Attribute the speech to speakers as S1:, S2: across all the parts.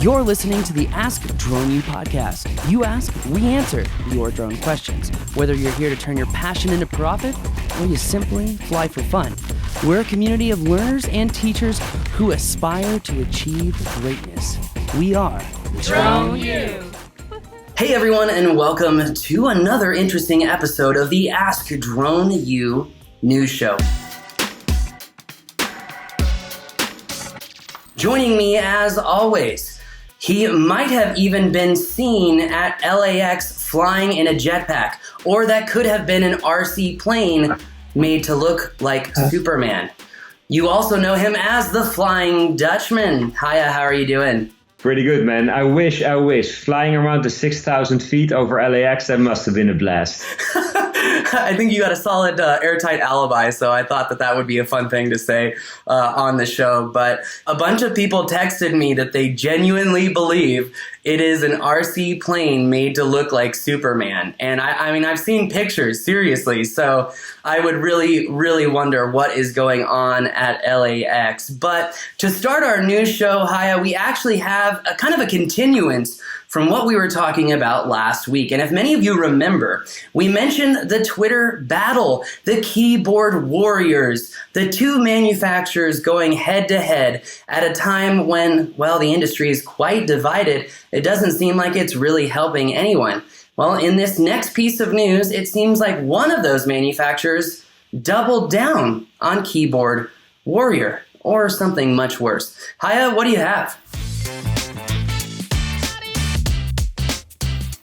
S1: You're listening to the Ask Drone U podcast. You ask, we answer your drone questions. Whether you're here to turn your passion into profit or you simply fly for fun, we're a community of learners and teachers who aspire to achieve greatness. We are
S2: Drone U.
S1: Hey everyone, and welcome to another interesting episode of the Ask Drone U news show. Joining me as always, he might have even been seen at LAX flying in a jetpack, or that could have been an RC plane made to look like Superman. You also know him as the Flying Dutchman. Hiya, how are you doing?
S3: Pretty good, man. I wish. Flying around the 6,000 feet over LAX, that must have been a blast.
S1: I think you got a solid airtight alibi, so I thought that would be a fun thing to say on the show. But a bunch of people texted me that they genuinely believe it is an RC plane made to look like Superman. And I mean, I've seen pictures, seriously. So I would really, really wonder what is going on at LAX. But to start our news show, Haya, we actually have a kind of a continuance from what we were talking about last week. And if many of you remember, we mentioned the Twitter battle, the keyboard warriors, the two manufacturers going head to head at a time when, well, the industry is quite divided. It doesn't seem like it's really helping anyone. Well, in this next piece of news, it seems like one of those manufacturers doubled down on keyboard warrior, or something much worse. Haya, what do you have?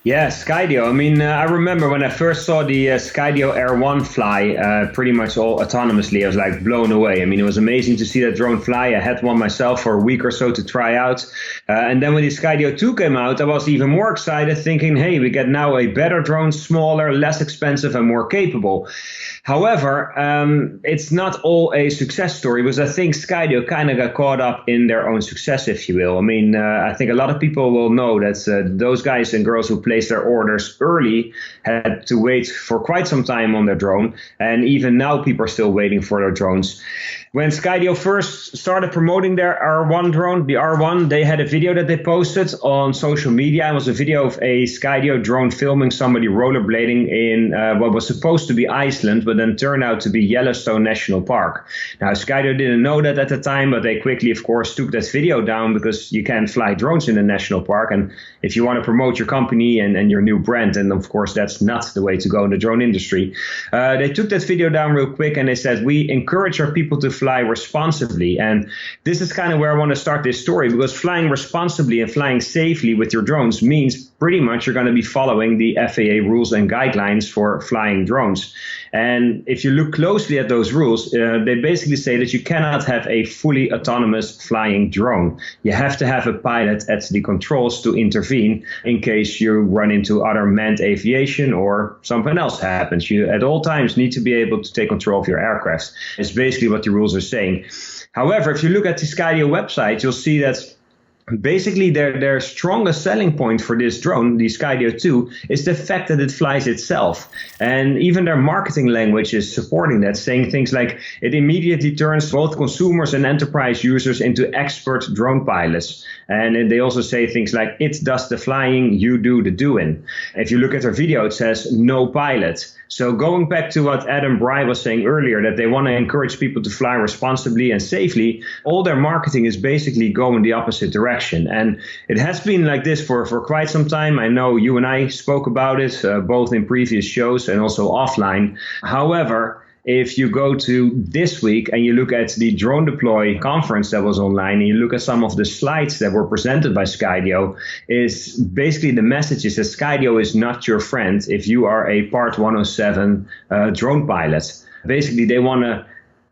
S3: Yeah, Skydio. I mean, I remember when I first saw the Skydio R1 fly pretty much all autonomously, I was like blown away. I mean, it was amazing to see that drone fly. I had one myself for a week or so to try out. And then when the Skydio 2 came out, I was even more excited, thinking, hey, we get now a better drone, smaller, less expensive, and more capable. However, it's not all a success story, because I think Skydio kind of got caught up in their own success, if you will. I mean, I think a lot of people will know that those guys and girls who placed their orders early had to wait for quite some time on their drone. And even now, people are still waiting for their drones. When Skydio first started promoting their R1 drone, the R1, they had a video that they posted on social media. It was a video of a Skydio drone filming somebody rollerblading in what was supposed to be Iceland, but then turned out to be Yellowstone National Park. Now, Skydio didn't know that at the time, but they quickly, of course, took that video down because you can't fly drones in the national park. And if you want to promote your company and your new brand, and of course, that's not the way to go in the drone industry. They took that video down real quick and they said, we encourage our people to fly responsibly. And this is kind of where I want to start this story, because flying responsibly and flying safely with your drones means pretty much you're going to be following the FAA rules and guidelines for flying drones. And if you look closely at those rules, they basically say that you cannot have a fully autonomous flying drone. You have to have a pilot at the controls to intervene in case you run into other manned aviation or something else happens. You at all times need to be able to take control of your aircraft. It's basically what the rules are saying. However, if you look at the Skydio website, you'll see that basically, their strongest selling point for this drone, the Skydio 2, is the fact that it flies itself. And even their marketing language is supporting that, saying things like it immediately turns both consumers and enterprise users into expert drone pilots. And they also say things like, it does the flying, you do the doing. If you look at their video, it says no pilot. So going back to what Adam Bry was saying earlier, that they want to encourage people to fly responsibly and safely, all their marketing is basically going the opposite direction. And it has been like this for quite some time. I know you and I spoke about it, both in previous shows and also offline. However, if you go to this week and you look at the DroneDeploy conference that was online, and you look at some of the slides that were presented by Skydio, is basically the message is that Skydio is not your friend if you are a Part 107 drone pilot. Basically, they want to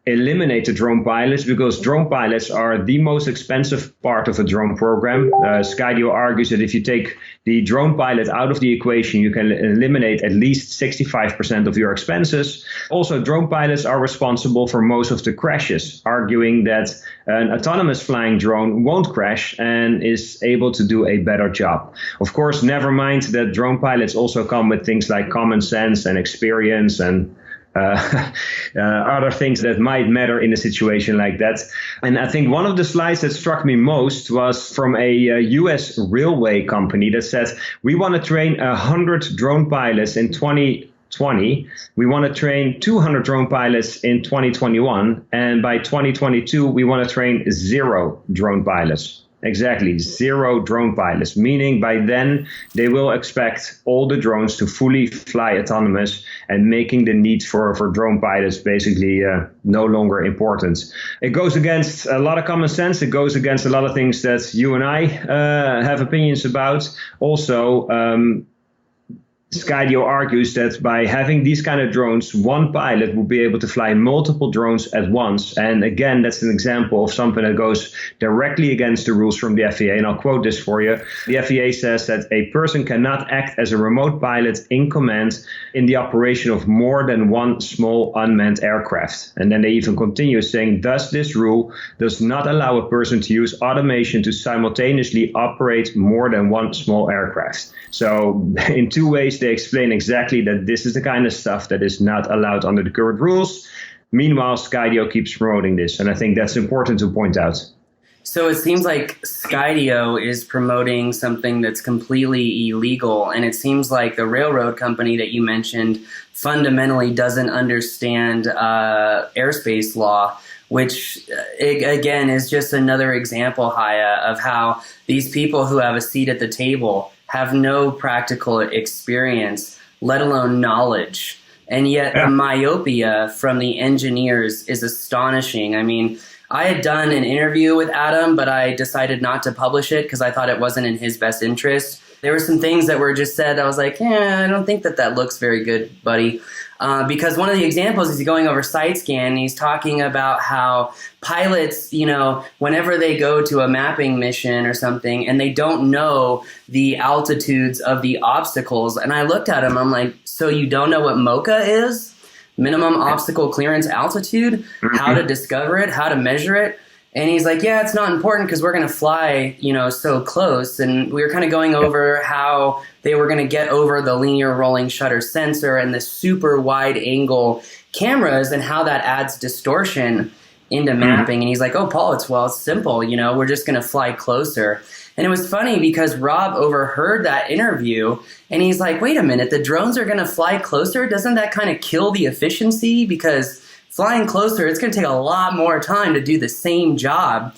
S3: eliminate the drone pilots because drone pilots are the most expensive part of a drone program. Skydio argues that if you take the drone pilot out of the equation, you can eliminate at least 65% of your expenses. Also, drone pilots are responsible for most of the crashes, arguing that an autonomous flying drone won't crash and is able to do a better job. Of course, never mind that drone pilots also come with things like common sense and experience and other things that might matter in a situation like that. And I think one of the slides that struck me most was from a US railway company that said, we want to train 100 drone pilots in 2020. We want to train 200 drone pilots in 2021. And by 2022, we want to train 0 drone pilots. Exactly, 0 drone pilots, meaning by then they will expect all the drones to fully fly autonomous and making the need for drone pilots basically no longer important. It goes against a lot of common sense. It goes against a lot of things that you and I have opinions about. Also, Skydio argues that by having these kind of drones, one pilot will be able to fly multiple drones at once. And again, that's an example of something that goes directly against the rules from the FAA. And I'll quote this for you. The FAA says that a person cannot act as a remote pilot in command in the operation of more than one small unmanned aircraft. And then they even continue saying, thus this rule does not allow a person to use automation to simultaneously operate more than one small aircraft. So in 2 ways, they explain exactly that this is the kind of stuff that is not allowed under the current rules. Meanwhile, Skydio keeps promoting this, and I think that's important to point out.
S1: So it seems like Skydio is promoting something that's completely illegal, and it seems like the railroad company that you mentioned fundamentally doesn't understand airspace law, which, again, is just another example, Haya, of how these people who have a seat at the table have no practical experience, let alone knowledge. And yet the myopia from the engineers is astonishing. I mean, I had done an interview with Adam, but I decided not to publish it because I thought it wasn't in his best interest. There were some things that were just said. I was like, I don't think that looks very good, buddy. Because one of the examples is going over side scan, and he's talking about how pilots, whenever they go to a mapping mission or something and they don't know the altitudes of the obstacles. And I looked at him, I'm like, so you don't know what MOCA is? Minimum obstacle clearance altitude? How to discover it? How to measure it? And he's like, yeah, it's not important because we're going to fly, so close. And we were kind of going over how they were going to get over the linear rolling shutter sensor and the super wide angle cameras and how that adds distortion into mapping. And he's like, oh, Paul, it's simple. We're just going to fly closer. And it was funny because Rob overheard that interview and he's like, wait a minute, the drones are going to fly closer? Doesn't that kind of kill the efficiency? Because flying closer, it's going to take a lot more time to do the same job.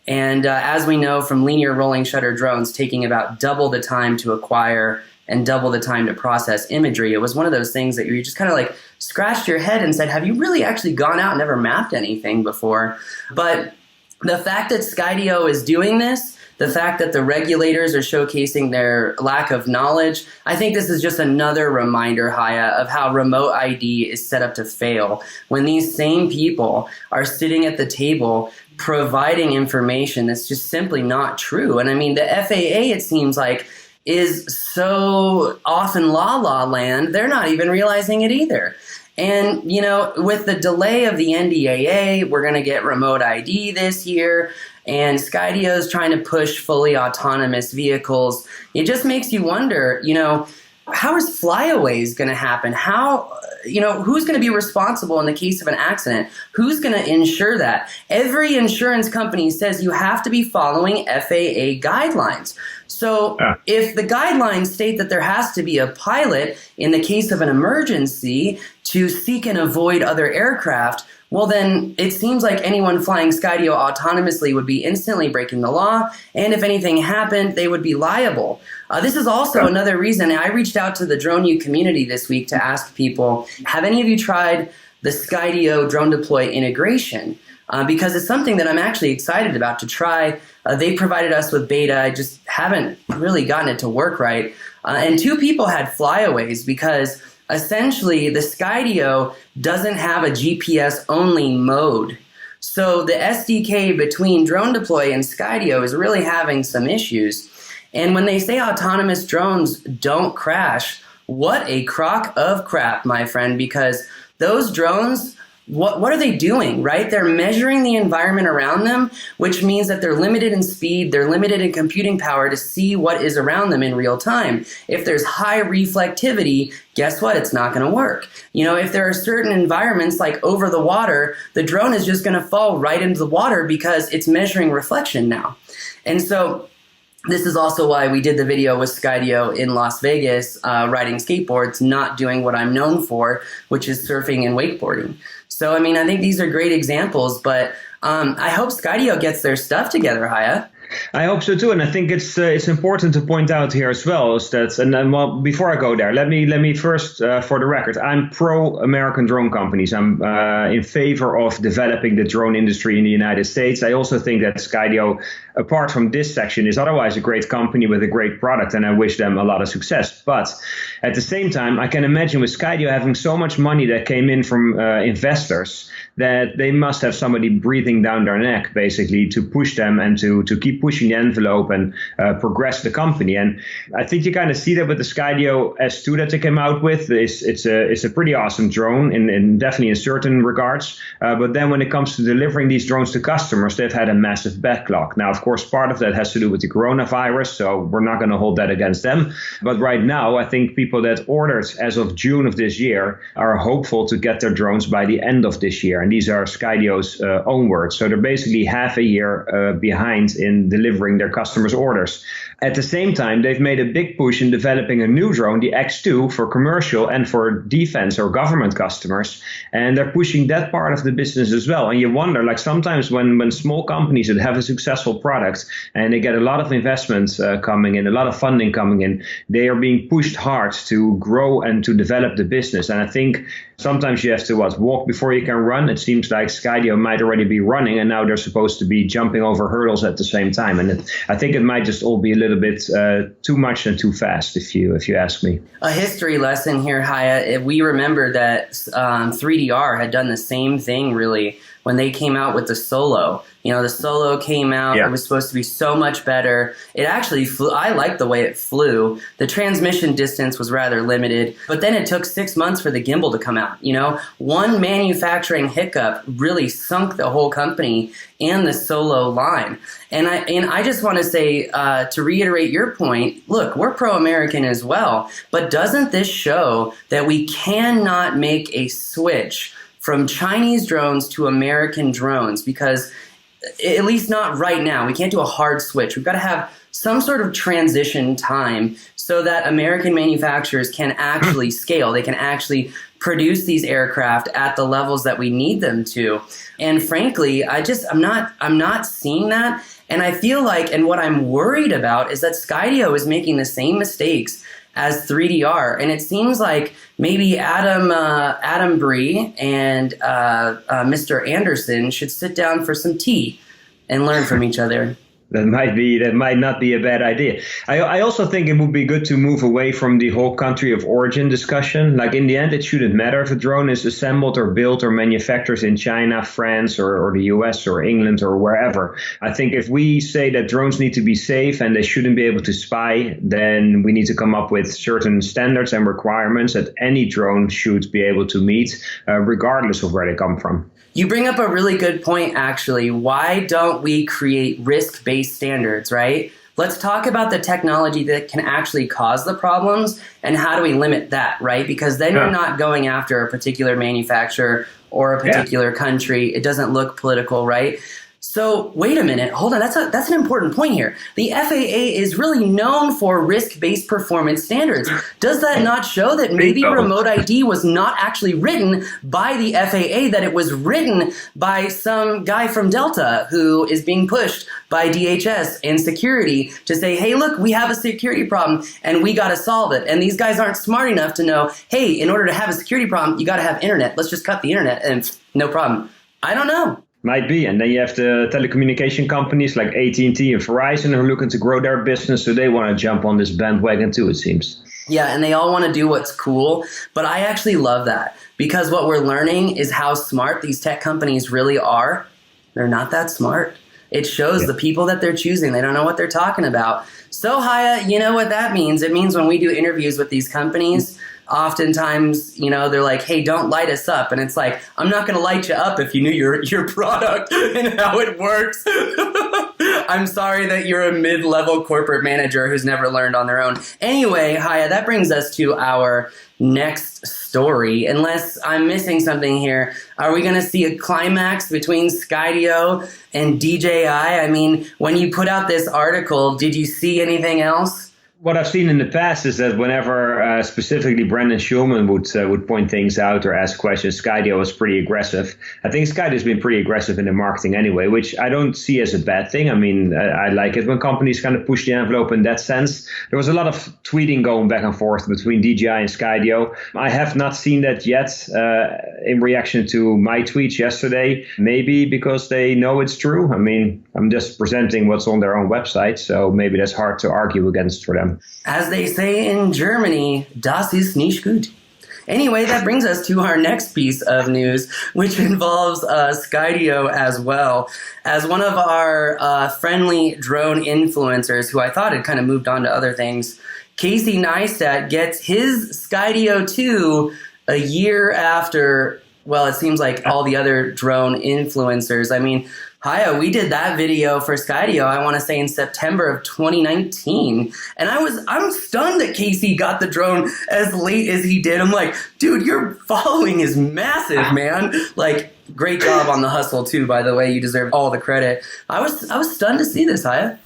S1: And as we know from linear rolling shutter drones taking about double the time to acquire and double the time to process imagery, it was one of those things that you just kind of like scratched your head and said, have you really actually gone out and never mapped anything before? But the fact that Skydio is doing this, the fact that the regulators are showcasing their lack of knowledge, I think this is just another reminder, Haya, of how remote ID is set up to fail. When these same people are sitting at the table providing information that's just simply not true. And I mean, the FAA, it seems like, is so off in la-la land, they're not even realizing it either. And, with the delay of the NDAA, we're going to get remote ID this year. And Skydio is trying to push fully autonomous vehicles. It just makes you wonder, how is flyaways going to happen? How, who's going to be responsible in the case of an accident? Who's going to insure that? Every insurance company says you have to be following FAA guidelines. So if the guidelines state that there has to be a pilot in the case of an emergency to seek and avoid other aircraft, well, then it seems like anyone flying Skydio autonomously would be instantly breaking the law, and if anything happened, they would be liable. This is also another reason I reached out to the DroneU community this week to ask people, have any of you tried the Skydio-DroneDeploy integration? Because it's something that I'm actually excited about to try. They provided us with beta. I just haven't really gotten it to work right. And 2 people had flyaways because essentially the Skydio doesn't have a GPS-only mode. So the SDK between DroneDeploy and Skydio is really having some issues. And when they say autonomous drones don't crash, what a crock of crap, my friend, because those drones what are they doing, right? They're measuring the environment around them, which means that they're limited in speed, they're limited in computing power to see what is around them in real time. If there's high reflectivity, guess what? It's not going to work. If there are certain environments like over the water, the drone is just going to fall right into the water because it's measuring reflection now. And so this is also why we did the video with Skydio in Las Vegas, riding skateboards, not doing what I'm known for, which is surfing and wakeboarding. So, I think these are great examples, but I hope Skydio gets their stuff together, Haya.
S3: I hope so too, and I think it's important to point out here as well is that, well, before I go there, let me first, for the record, I'm pro-American drone companies. I'm in favor of developing the drone industry in the United States. I also think that Skydio, apart from this section, is otherwise a great company with a great product, and I wish them a lot of success. But at the same time, I can imagine with Skydio having so much money that came in from investors that they must have somebody breathing down their neck, basically, to push them and to keep pushing the envelope and progress the company. And I think you kind of see that with the Skydio S2 that they came out with. It's a pretty awesome drone, in definitely in certain regards. But then when it comes to delivering these drones to customers, they've had a massive backlog. Now, of course, part of that has to do with the coronavirus, so we're not going to hold that against them. But right now, I think people that ordered as of June of this year are hopeful to get their drones by the end of this year. And these are Skydio's own words. So they're basically half a year behind in delivering their customers' orders. At the same time, they've made a big push in developing a new drone, the X2, for commercial and for defense or government customers. And they're pushing that part of the business as well. And you wonder, like sometimes when small companies that have a successful product and they get a lot of investments coming in, a lot of funding coming in, they are being pushed hard to grow and to develop the business. And I think sometimes you have to walk before you can run. It seems like Skydio might already be running, and now they're supposed to be jumping over hurdles at the same time. And I think it might just all be a little bit too much and too fast, if you ask me.
S1: A history lesson here, Haya. We remember that 3DR had done the same thing, really, when they came out with the Solo. The Solo came out. Yeah. It was supposed to be so much better. It actually flew. I liked the way it flew. The transmission distance was rather limited, but then it took 6 months for the gimbal to come out. One manufacturing hiccup really sunk the whole company and the Solo line. And I just want to say, to reiterate your point, look, we're pro-American as well, but doesn't this show that we cannot make a switch from Chinese drones to American drones? Because at least not right now. We can't do a hard switch. We've got to have some sort of transition time so that American manufacturers can actually scale. They can actually produce these aircraft at the levels that we need them to. And frankly, I'm not seeing that. And I feel like, and what I'm worried about is that Skydio is making the same mistakes as 3DR, and it seems like maybe Adam Bree and Mr. Anderson should sit down for some tea and learn from each other. That
S3: might not be a bad idea. I also think it would be good to move away from the whole country of origin discussion. Like in the end, it shouldn't matter if a drone is assembled or built or manufactured in China, France, or the US or England or wherever. I think if we say that drones need to be safe and they shouldn't be able to spy, then we need to come up with certain standards and requirements that any drone should be able to meet, regardless of where they come from.
S1: You bring up a really good point, actually. Why don't we create risk-based standards, right? Let's talk about the technology that can actually cause the problems and how do we limit that, right? Because then you're not going after a particular manufacturer or a particular country. It doesn't look political, right? So wait a minute, hold on, that's an important point here. The FAA is really known for risk-based performance standards. Does that not show that maybe remote ID was not actually written by the FAA, that it was written by some guy from Delta who is being pushed by DHS and security to say, hey, look, we have a security problem and we got to solve it. And these guys aren't smart enough to know, hey, in order to have a security problem, you got to have internet. Let's just cut the internet and no problem. I don't know.
S3: Might be. And then you have the telecommunication companies like AT&T and Verizon who are looking to grow their business, so they want to jump on this bandwagon too, it seems.
S1: Yeah, and they all want to do what's cool, but I actually love that because what we're learning is how smart these tech companies really are. They're not that smart. It shows the people that they're choosing. They don't know what they're talking about. So, Haya, you know what that means? It means when we do interviews with these companies, oftentimes, they're like, hey, don't light us up. And it's like, I'm not going to light you up if you knew your product and how it works. I'm sorry that you're a mid-level corporate manager who's never learned on their own. Anyway, Haya, that brings us to our next story. Unless I'm missing something here, are we going to see a climax between Skydio and DJI? I mean, when you put out this article, did you see anything else?
S3: What I've seen in the past is that whenever specifically Brendan Schulman would point things out or ask questions, Skydio was pretty aggressive. I think Skydio's been pretty aggressive in the marketing anyway, which I don't see as a bad thing. I mean, I like it when companies kind of push the envelope in that sense. There was a lot of tweeting going back and forth between DJI and Skydio. I have not seen that yet in reaction to my tweets yesterday, maybe because they know it's true. I mean, I'm just presenting what's on their own website, so maybe that's hard to argue against for them.
S1: As they say in Germany, das ist nicht gut. Anyway, that brings us to our next piece of news, which involves Skydio as well. As one of our friendly drone influencers, who I thought had kind of moved on to other things, Casey Neistat gets his Skydio 2 a year after, well, it seems like all the other drone influencers. I mean, Haya, we did that video for Skydio, I want to say in September of 2019. And I'm stunned that Casey got the drone as late as he did. I'm like, dude, your following is massive, man. Like, great job on the hustle too, by the way. You deserve all the credit. I was stunned to see this, Haya.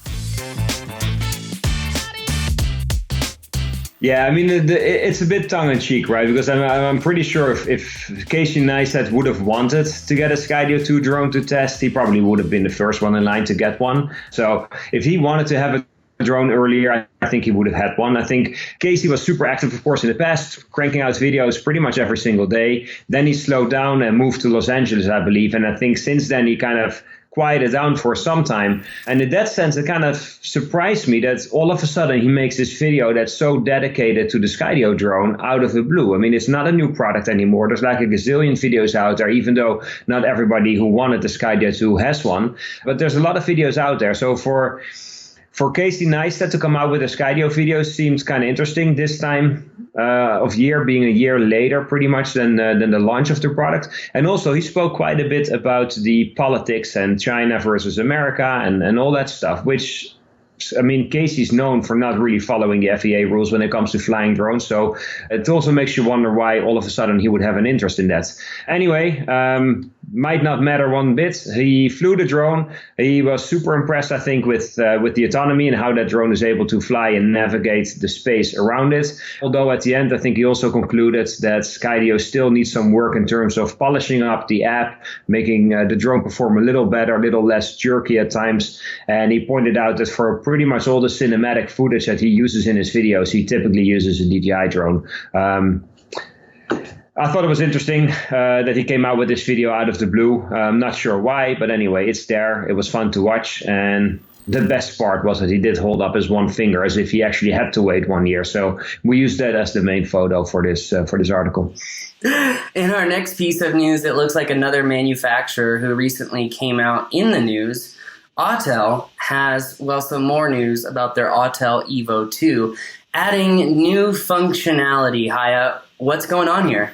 S3: Yeah, I mean, it's a bit tongue-in-cheek, right? Because I'm pretty sure if Casey Neistat would have wanted to get a Skydio 2 drone to test, he probably would have been the first one in line to get one. So if he wanted to have a drone earlier, I think he would have had one. I think Casey was super active, of course, in the past, cranking out videos pretty much every single day. Then he slowed down and moved to Los Angeles, I believe. And I think since then he kind of quieted down for some time. And in that sense, it kind of surprised me that all of a sudden he makes this video that's so dedicated to the Skydio drone out of the blue. I mean, it's not a new product anymore. There's like a gazillion videos out there, even though not everybody who wanted the Skydio 2 has one. But there's a lot of videos out there. So for Casey Neistat to come out with a Skydio video seems kind of interesting this time of year, being a year later pretty much than the launch of the product. And also he spoke quite a bit about the politics and China versus America and all that stuff, which, I mean, Casey's known for not really following the FAA rules when it comes to flying drones. So it also makes you wonder why all of a sudden he would have an interest in that. Anyway, might not matter one bit. He flew the drone. He was super impressed, I think, with the autonomy and how that drone is able to fly and navigate the space around it. Although at the end, I think he also concluded that Skydio still needs some work in terms of polishing up the app, making the drone perform a little better, a little less jerky at times. And he pointed out that for pretty much all the cinematic footage that he uses in his videos, he typically uses a DJI drone. I thought it was interesting that he came out with this video out of the blue. I'm not sure why, but anyway, it's there. It was fun to watch. And the best part was that he did hold up his one finger as if he actually had to wait 1 year. So we used that as the main photo for this article.
S1: In our next piece of news, it looks like another manufacturer who recently came out in the news. Autel has, well, some more news about their Autel Evo 2, adding new functionality. Haya, what's going on here?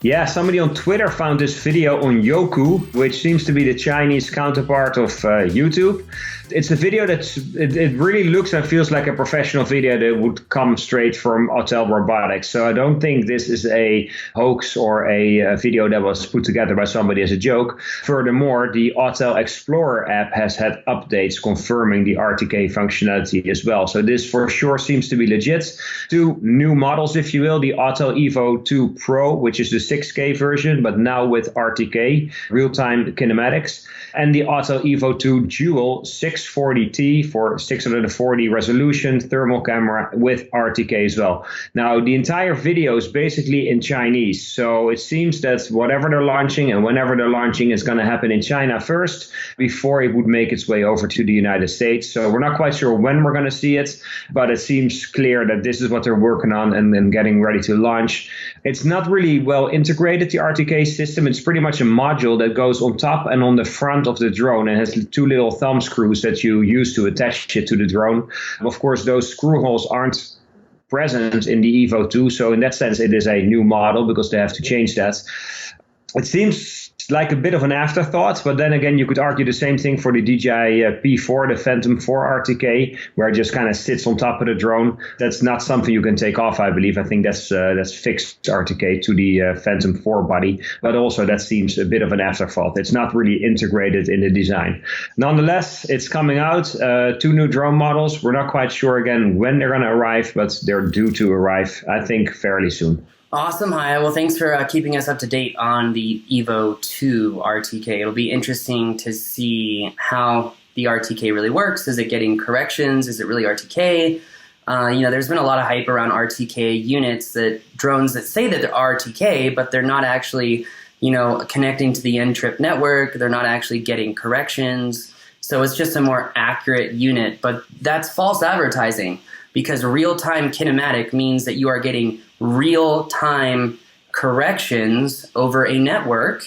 S3: Yeah, somebody on Twitter found this video on Youku, which seems to be the Chinese counterpart of YouTube. It's a video it really looks and feels like a professional video that would come straight from Autel Robotics. So I don't think this is a hoax or a video that was put together by somebody as a joke. Furthermore, the Autel Explorer app has had updates confirming the RTK functionality as well. So this for sure seems to be legit. Two new models, if you will, the Autel Evo 2 Pro, which is the 6K version, but now with RTK, real-time kinematics, and the Autel Evo 2 Dual 640T for 640 resolution thermal camera with RTK as well. Now, the entire video is basically in Chinese, so it seems that whatever they're launching and whenever they're launching is going to happen in China first before it would make its way over to the United States. So we're not quite sure when we're going to see it, but it seems clear that this is what they're working on and then getting ready to launch. It's not really well integrated, the RTK system. It's pretty much a module that goes on top and on the front of the drone and has 2 little thumb screws that you use to attach it to the drone. Of course, those screw holes aren't present in the Evo 2, so in that sense it is a new model because they have to change that. It seems like a bit of an afterthought, but then again, you could argue the same thing for the DJI P4, the Phantom 4 RTK, where it just kind of sits on top of the drone. That's not something you can take off, I believe. I think that's fixed RTK to the Phantom 4 body, but also that seems a bit of an afterthought. It's not really integrated in the design. Nonetheless, it's coming out, 2 new drone models. We're not quite sure again when they're going to arrive, but they're due to arrive, I think, fairly soon.
S1: Awesome, Haya. Well, thanks for keeping us up to date on the Evo 2 RTK. It'll be interesting to see how the RTK really works. Is it getting corrections? Is it really RTK? There's been a lot of hype around RTK units, that drones that say that they're RTK, but they're not actually, connecting to the N-trip network. They're not actually getting corrections. So it's just a more accurate unit, but that's false advertising, because real-time kinematic means that you are getting real-time corrections over a network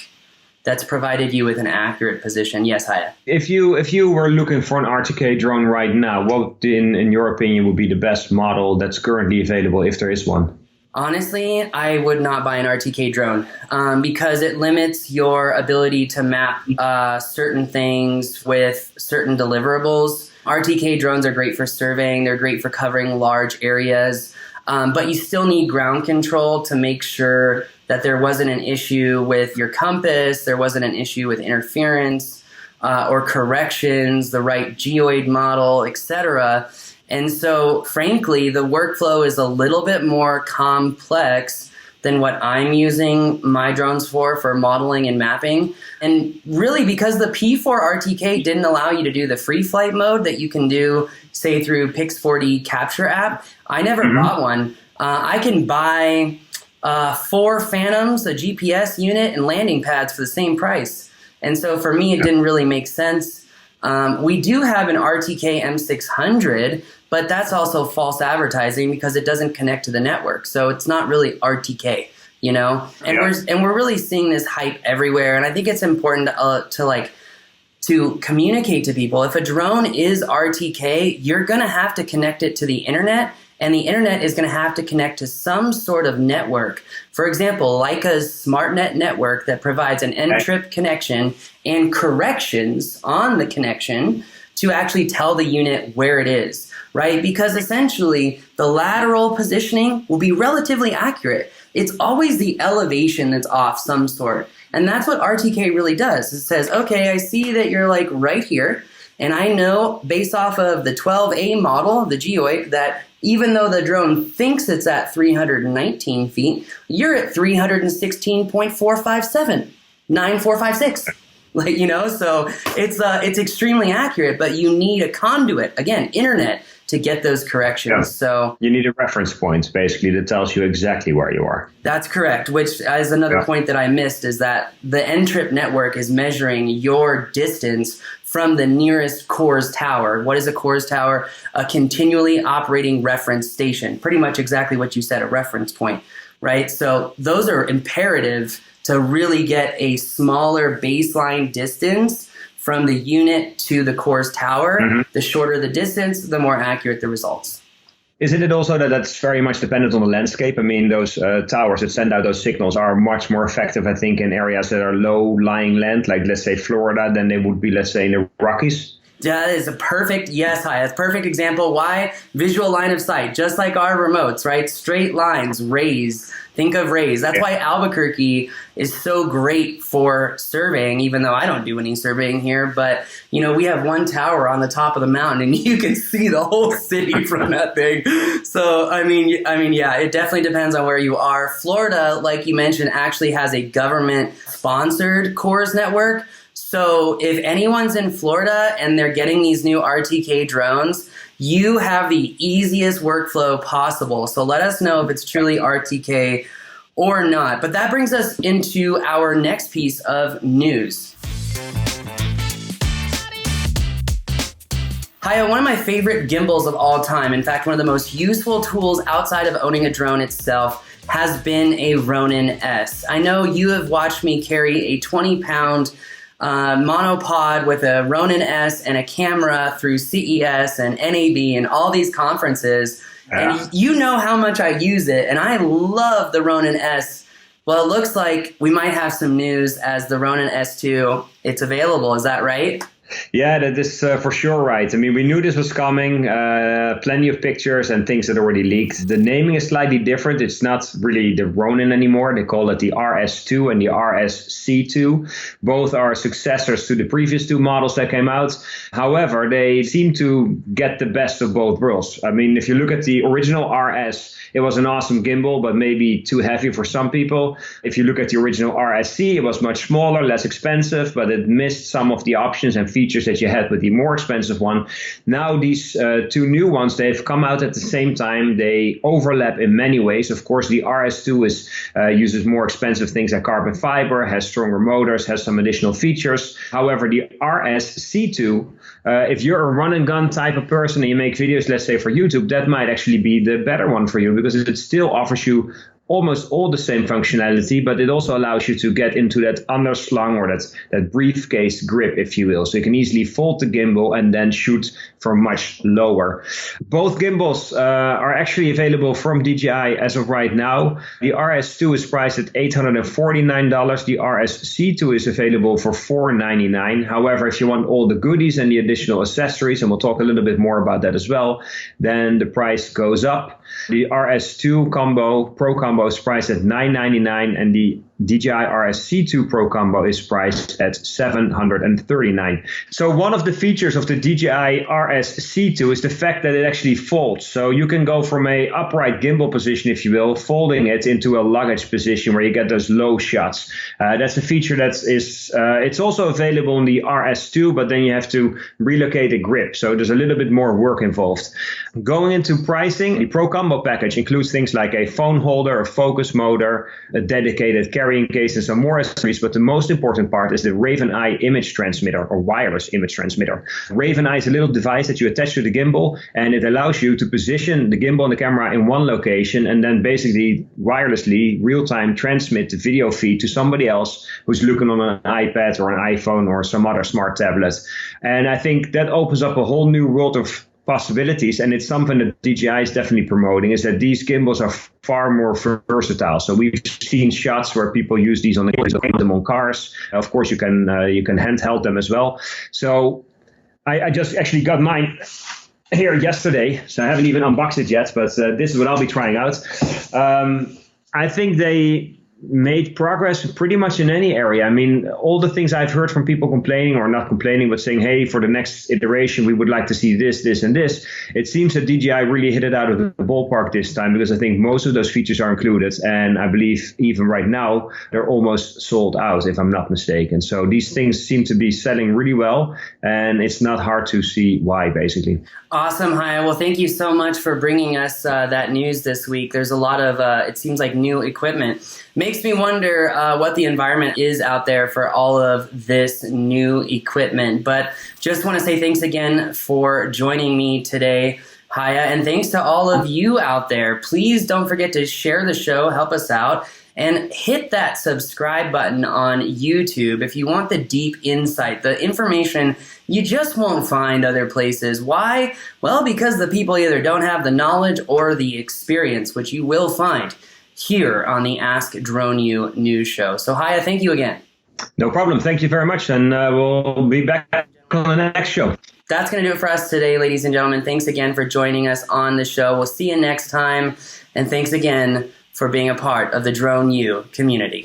S1: that's provided you with an accurate position. Yes, Haya.
S3: If you were looking for an RTK drone right now, what in your opinion would be the best model that's currently available, if there is one?
S1: Honestly, I would not buy an RTK drone because it limits your ability to map certain things with certain deliverables. RTK drones are great for surveying. They're great for covering large areas. But you still need ground control to make sure that there wasn't an issue with your compass, there wasn't an issue with interference or corrections, the right geoid model, etc. And so, frankly, the workflow is a little bit more complex than what I'm using my drones for modeling and mapping. And really, because the P4 RTK didn't allow you to do the free flight mode that you can do, say, through Pix4D Capture app, I never bought one. I can buy 4 Phantoms, a GPS unit, and landing pads for the same price. And so for me, it didn't really make sense. We do have an RTK M600, but that's also false advertising because it doesn't connect to the network. So it's not really RTK, And we're really seeing this hype everywhere. And I think it's important to communicate to people. If a drone is RTK, you're going to have to connect it to the internet, and the internet is going to have to connect to some sort of network. For example, Leica's SmartNet network that provides an N-trip connection and corrections on the connection to actually tell the unit where it is, right? Because essentially, the lateral positioning will be relatively accurate. It's always the elevation that's off some sort. And that's what RTK really does. It says, okay, I see that you're like right here. And I know based off of the 12A model, the geoid, that even though the drone thinks it's at 319 feet, you're at 316.457, 9456. So it's extremely accurate, but you need a conduit, again, internet, to get those corrections. Yeah. So
S3: you need a reference point, basically, that tells you exactly where you are.
S1: That's correct, which is another point that I missed, is that the N-trip network is measuring your distance from the nearest CORS tower. What is a CORS tower? A continually operating reference station. Pretty much exactly what you said, a reference point, right? So those are imperative to really get a smaller baseline distance from the unit to the CORS tower. The shorter the distance, the more accurate the results.
S3: Isn't it also that that's very much dependent on the landscape? I mean, those towers that send out those signals are much more effective, I think, in areas that are low-lying land, like, let's say, Florida, than they would be, let's say, in the Rockies.
S1: That is a perfect, yes, Hi, that's a perfect example. Why? Visual line of sight, just like our remotes, right? Straight lines, rays. Think of rays. That's why Albuquerque is so great for surveying, even though I don't do any surveying here. But, we have one tower on the top of the mountain, and you can see the whole city from that thing. So, I mean, yeah, it definitely depends on where you are. Florida, like you mentioned, actually has a government-sponsored CORS network. So if anyone's in Florida and they're getting these new RTK drones, you have the easiest workflow possible. So let us know if it's truly RTK or not. But that brings us into our next piece of news. Haya, one of my favorite gimbals of all time, in fact, one of the most useful tools outside of owning a drone itself, has been a Ronin S. I know you have watched me carry a 20-pound monopod with a Ronin S and a camera through CES and NAB and all these conferences. And you know how much I use it, and I love the Ronin S. Well, it looks like we might have some news as the Ronin S2. It's available, is that right?
S3: Yeah, that is for sure right. I mean, we knew this was coming. Plenty of pictures and things that already leaked. The naming is slightly different. It's not really the Ronin anymore. They call it the RS2 and the RSC2. Both are successors to the previous two models that came out. However, they seem to get the best of both worlds. I mean, if you look at the original RS, it was an awesome gimbal, but maybe too heavy for some people. If you look at the original RSC, it was much smaller, less expensive, but it missed some of the options and features that you had with the more expensive one. Now these two new ones, they've come out at the same time. They overlap in many ways. Of course, the RS2 uses more expensive things like carbon fiber, has stronger motors, has some additional features. However, the RSC2, if you're a run and gun type of person and you make videos, let's say for YouTube, that might actually be the better one for you, because it still offers you almost all the same functionality, but it also allows you to get into that underslung or that briefcase grip, if you will. So you can easily fold the gimbal and then shoot from much lower. Both gimbals are actually available from DJI as of right now. The RS2 is priced at $849. The RSC2 is available for $499. However, if you want all the goodies and the additional accessories, and we'll talk a little bit more about that as well, then the price goes up. The RS2 combo, Pro combo, is priced at $999, and the DJI RSC2 Pro combo is priced at $739. So one of the features of the DJI RSC2 is the fact that it actually folds. So you can go from a upright gimbal position, if you will, folding it into a luggage position where you get those low shots. That's a feature that is, it's also available in the RS2, but then you have to relocate the grip. So there's a little bit more work involved. Going into pricing, the Pro combo package includes things like a phone holder, a focus motor, a dedicated carrying case, and some more accessories, but the most important part is the Raven Eye image transmitter, or wireless image transmitter. Raven Eye is a little device that you attach to the gimbal, and it allows you to position the gimbal and the camera in one location and then basically wirelessly real-time transmit the video feed to somebody else who's looking on an iPad or an iPhone or some other smart tablet. And I think that opens up a whole new world of possibilities, and it's something that DJI is definitely promoting, is that these gimbals are far more versatile. So we've seen shots where people use these on them on cars. Of course, you can handheld them as well. So I just actually got mine here yesterday, so I haven't even unboxed it yet, but this is what I'll be trying out. I think they made progress pretty much in any area. I mean, all the things I've heard from people complaining, or not complaining, but saying, hey, for the next iteration, we would like to see this, this, and this. It seems that DJI really hit it out of the ballpark this time, because I think most of those features are included. And I believe even right now, they're almost sold out, if I'm not mistaken. So these things seem to be selling really well, and it's not hard to see why, basically.
S1: Awesome, Haya. Well, thank you so much for bringing us that news this week. There's a lot of, it seems like, new equipment. Makes me wonder what the environment is out there for all of this new equipment. But just want to say thanks again for joining me today, Haya, and thanks to all of you out there. Please don't forget to share the show, help us out, and hit that subscribe button on YouTube if you want the deep insight, the information you just won't find other places. Why? Well, because the people either don't have the knowledge or the experience, which you will find here on the Ask Drone U news show. So, Haya, thank you again.
S3: No problem. Thank you very much, and we'll be back on the next show.
S1: That's going to do it for us today, ladies and gentlemen. Thanks again for joining us on the show. We'll see you next time, and thanks again for being a part of the Drone U community.